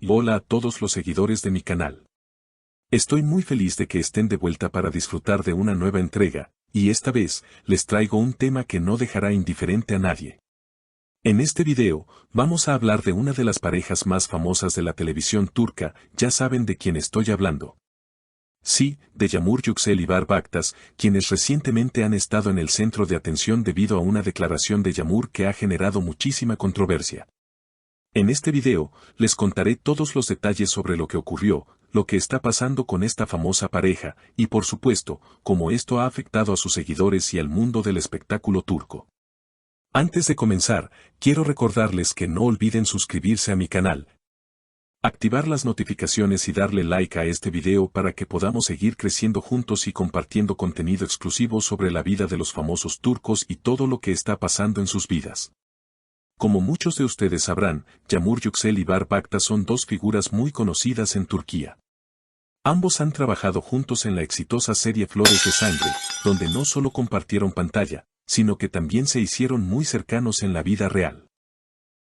Y hola a todos los seguidores de mi canal. Estoy muy feliz de que estén de vuelta para disfrutar de una nueva entrega, y esta vez, les traigo un tema que no dejará indiferente a nadie. En este video, vamos a hablar de una de las parejas más famosas de la televisión turca, ya saben de quién estoy hablando. Sí, de Yağmur Yüksel y Barb Aktas, quienes recientemente han estado en el centro de atención debido a una declaración de Yağmur que ha generado muchísima controversia. En este video, les contaré todos los detalles sobre lo que ocurrió, lo que está pasando con esta famosa pareja, y por supuesto, cómo esto ha afectado a sus seguidores y al mundo del espectáculo turco. Antes de comenzar, quiero recordarles que no olviden suscribirse a mi canal, activar las notificaciones y darle like a este video para que podamos seguir creciendo juntos y compartiendo contenido exclusivo sobre la vida de los famosos turcos y todo lo que está pasando en sus vidas. Como muchos de ustedes sabrán, Yağmur Yüksel y Barb Aktas son dos figuras muy conocidas en Turquía. Ambos han trabajado juntos en la exitosa serie Flores de Sangre, donde no solo compartieron pantalla, sino que también se hicieron muy cercanos en la vida real.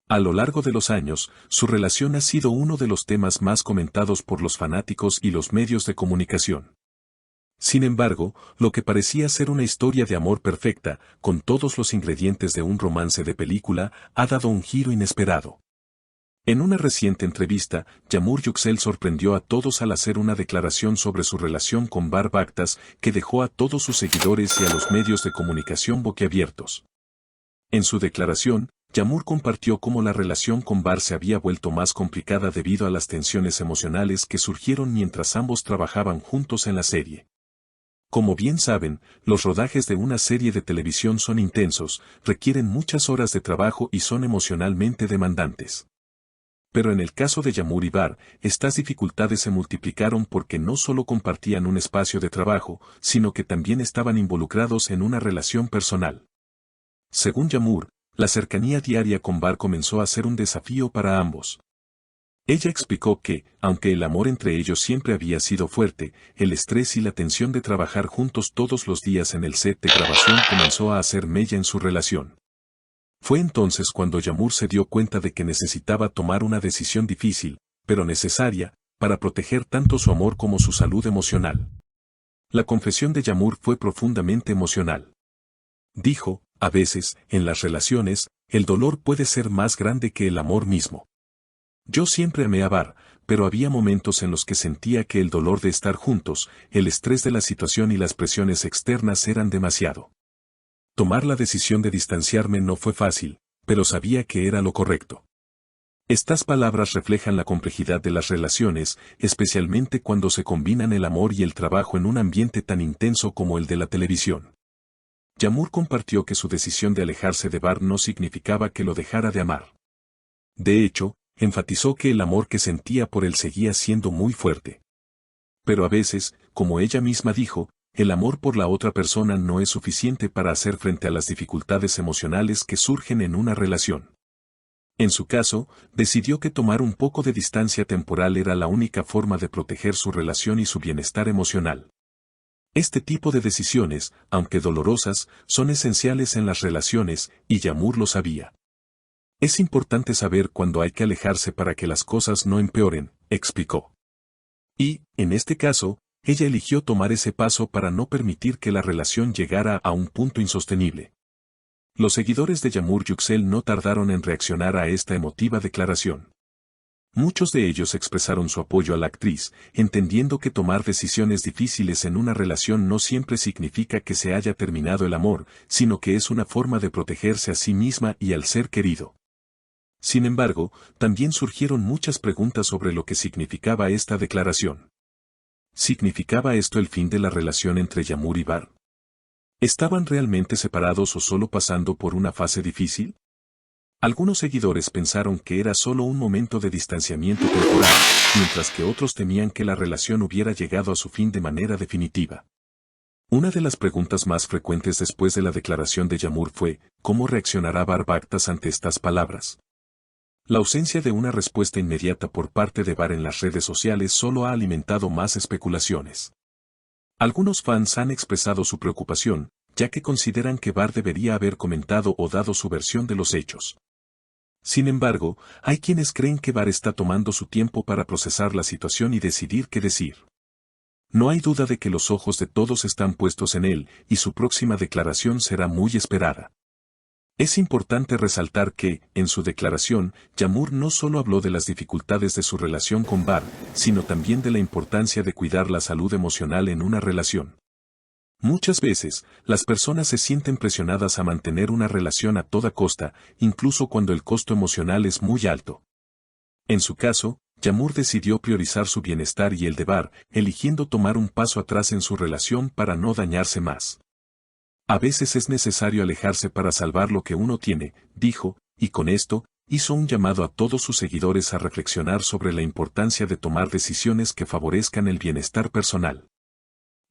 A lo largo de los años, su relación ha sido uno de los temas más comentados por los fanáticos y los medios de comunicación. Sin embargo, lo que parecía ser una historia de amor perfecta, con todos los ingredientes de un romance de película, ha dado un giro inesperado. En una reciente entrevista, Yağmur Yüksel sorprendió a todos al hacer una declaración sobre su relación con Barb Aktas que dejó a todos sus seguidores y a los medios de comunicación boquiabiertos. En su declaración, Yağmur compartió cómo la relación con Barb se había vuelto más complicada debido a las tensiones emocionales que surgieron mientras ambos trabajaban juntos en la serie. Como bien saben, los rodajes de una serie de televisión son intensos, requieren muchas horas de trabajo y son emocionalmente demandantes. Pero en el caso de Yağmur y Barb, estas dificultades se multiplicaron porque no solo compartían un espacio de trabajo, sino que también estaban involucrados en una relación personal. Según Yağmur, la cercanía diaria con Barb comenzó a ser un desafío para ambos. Ella explicó que, aunque el amor entre ellos siempre había sido fuerte, el estrés y la tensión de trabajar juntos todos los días en el set de grabación comenzó a hacer mella en su relación. Fue entonces cuando Yağmur se dio cuenta de que necesitaba tomar una decisión difícil, pero necesaria, para proteger tanto su amor como su salud emocional. La confesión de Yağmur fue profundamente emocional. Dijo, a veces, en las relaciones, el dolor puede ser más grande que el amor mismo. Yo siempre amé a Barb, pero había momentos en los que sentía que el dolor de estar juntos, el estrés de la situación y las presiones externas eran demasiado. Tomar la decisión de distanciarme no fue fácil, pero sabía que era lo correcto. Estas palabras reflejan la complejidad de las relaciones, especialmente cuando se combinan el amor y el trabajo en un ambiente tan intenso como el de la televisión. Yağmur compartió que su decisión de alejarse de Barb no significaba que lo dejara de amar. De hecho, enfatizó que el amor que sentía por él seguía siendo muy fuerte. Pero a veces, como ella misma dijo, el amor por la otra persona no es suficiente para hacer frente a las dificultades emocionales que surgen en una relación. En su caso, decidió que tomar un poco de distancia temporal era la única forma de proteger su relación y su bienestar emocional. Este tipo de decisiones, aunque dolorosas, son esenciales en las relaciones, y Yağmur lo sabía. Es importante saber cuándo hay que alejarse para que las cosas no empeoren, explicó. Y, en este caso, ella eligió tomar ese paso para no permitir que la relación llegara a un punto insostenible. Los seguidores de Yağmur Yüksel no tardaron en reaccionar a esta emotiva declaración. Muchos de ellos expresaron su apoyo a la actriz, entendiendo que tomar decisiones difíciles en una relación no siempre significa que se haya terminado el amor, sino que es una forma de protegerse a sí misma y al ser querido. Sin embargo, también surgieron muchas preguntas sobre lo que significaba esta declaración. ¿Significaba esto el fin de la relación entre Yağmur y Barb? ¿Estaban realmente separados o solo pasando por una fase difícil? Algunos seguidores pensaron que era solo un momento de distanciamiento temporal, mientras que otros temían que la relación hubiera llegado a su fin de manera definitiva. Una de las preguntas más frecuentes después de la declaración de Yağmur fue, ¿cómo reaccionará Barb Aktas ante estas palabras? La ausencia de una respuesta inmediata por parte de Barb en las redes sociales solo ha alimentado más especulaciones. Algunos fans han expresado su preocupación, ya que consideran que Barb debería haber comentado o dado su versión de los hechos. Sin embargo, hay quienes creen que Bar está tomando su tiempo para procesar la situación y decidir qué decir. No hay duda de que los ojos de todos están puestos en él, y su próxima declaración será muy esperada. Es importante resaltar que, en su declaración, Yağmur no solo habló de las dificultades de su relación con Bar, sino también de la importancia de cuidar la salud emocional en una relación. Muchas veces, las personas se sienten presionadas a mantener una relación a toda costa, incluso cuando el costo emocional es muy alto. En su caso, Yağmur decidió priorizar su bienestar y el de Bar, eligiendo tomar un paso atrás en su relación para no dañarse más. A veces es necesario alejarse para salvar lo que uno tiene, dijo, y con esto, hizo un llamado a todos sus seguidores a reflexionar sobre la importancia de tomar decisiones que favorezcan el bienestar personal.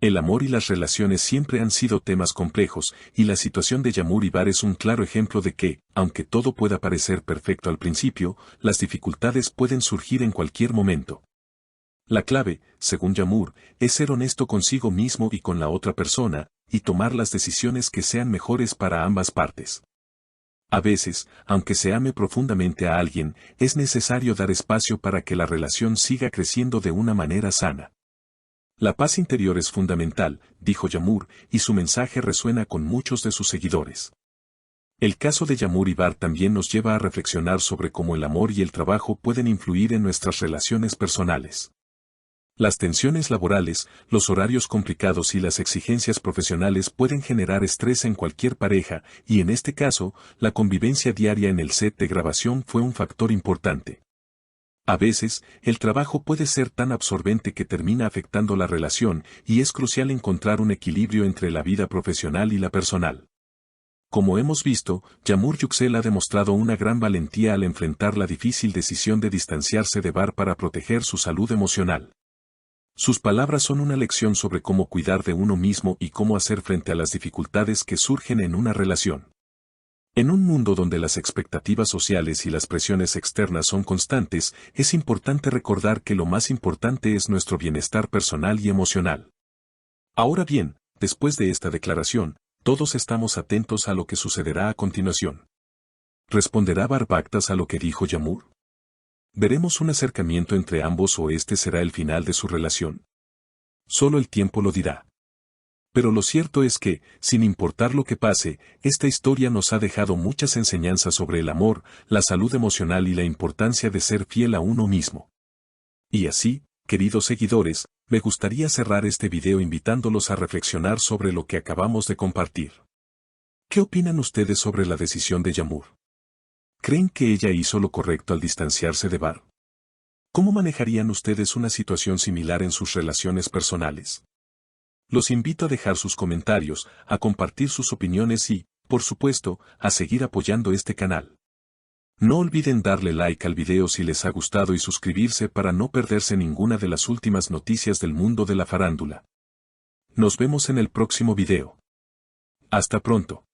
El amor y las relaciones siempre han sido temas complejos, y la situación de Yağmur y Bar es un claro ejemplo de que, aunque todo pueda parecer perfecto al principio, las dificultades pueden surgir en cualquier momento. La clave, según Yağmur, es ser honesto consigo mismo y con la otra persona, y tomar las decisiones que sean mejores para ambas partes. A veces, aunque se ame profundamente a alguien, es necesario dar espacio para que la relación siga creciendo de una manera sana. La paz interior es fundamental, dijo Yağmur, y su mensaje resuena con muchos de sus seguidores. El caso de Yağmur y Bar también nos lleva a reflexionar sobre cómo el amor y el trabajo pueden influir en nuestras relaciones personales. Las tensiones laborales, los horarios complicados y las exigencias profesionales pueden generar estrés en cualquier pareja, y en este caso, la convivencia diaria en el set de grabación fue un factor importante. A veces, el trabajo puede ser tan absorbente que termina afectando la relación, y es crucial encontrar un equilibrio entre la vida profesional y la personal. Como hemos visto, Yağmur Yüksel ha demostrado una gran valentía al enfrentar la difícil decisión de distanciarse de Bar para proteger su salud emocional. Sus palabras son una lección sobre cómo cuidar de uno mismo y cómo hacer frente a las dificultades que surgen en una relación. En un mundo donde las expectativas sociales y las presiones externas son constantes, es importante recordar que lo más importante es nuestro bienestar personal y emocional. Ahora bien, después de esta declaración, todos estamos atentos a lo que sucederá a continuación. ¿Responderá Barbactas a lo que dijo Yağmur? ¿Veremos un acercamiento entre ambos o este será el final de su relación? Solo el tiempo lo dirá. Pero lo cierto es que, sin importar lo que pase, esta historia nos ha dejado muchas enseñanzas sobre el amor, la salud emocional y la importancia de ser fiel a uno mismo. Y así, queridos seguidores, me gustaría cerrar este video invitándolos a reflexionar sobre lo que acabamos de compartir. ¿Qué opinan ustedes sobre la decisión de Yağmur? ¿Creen que ella hizo lo correcto al distanciarse de Bar? ¿Cómo manejarían ustedes una situación similar en sus relaciones personales? Los invito a dejar sus comentarios, a compartir sus opiniones y, por supuesto, a seguir apoyando este canal. No olviden darle like al video si les ha gustado y suscribirse para no perderse ninguna de las últimas noticias del mundo de la farándula. Nos vemos en el próximo video. Hasta pronto.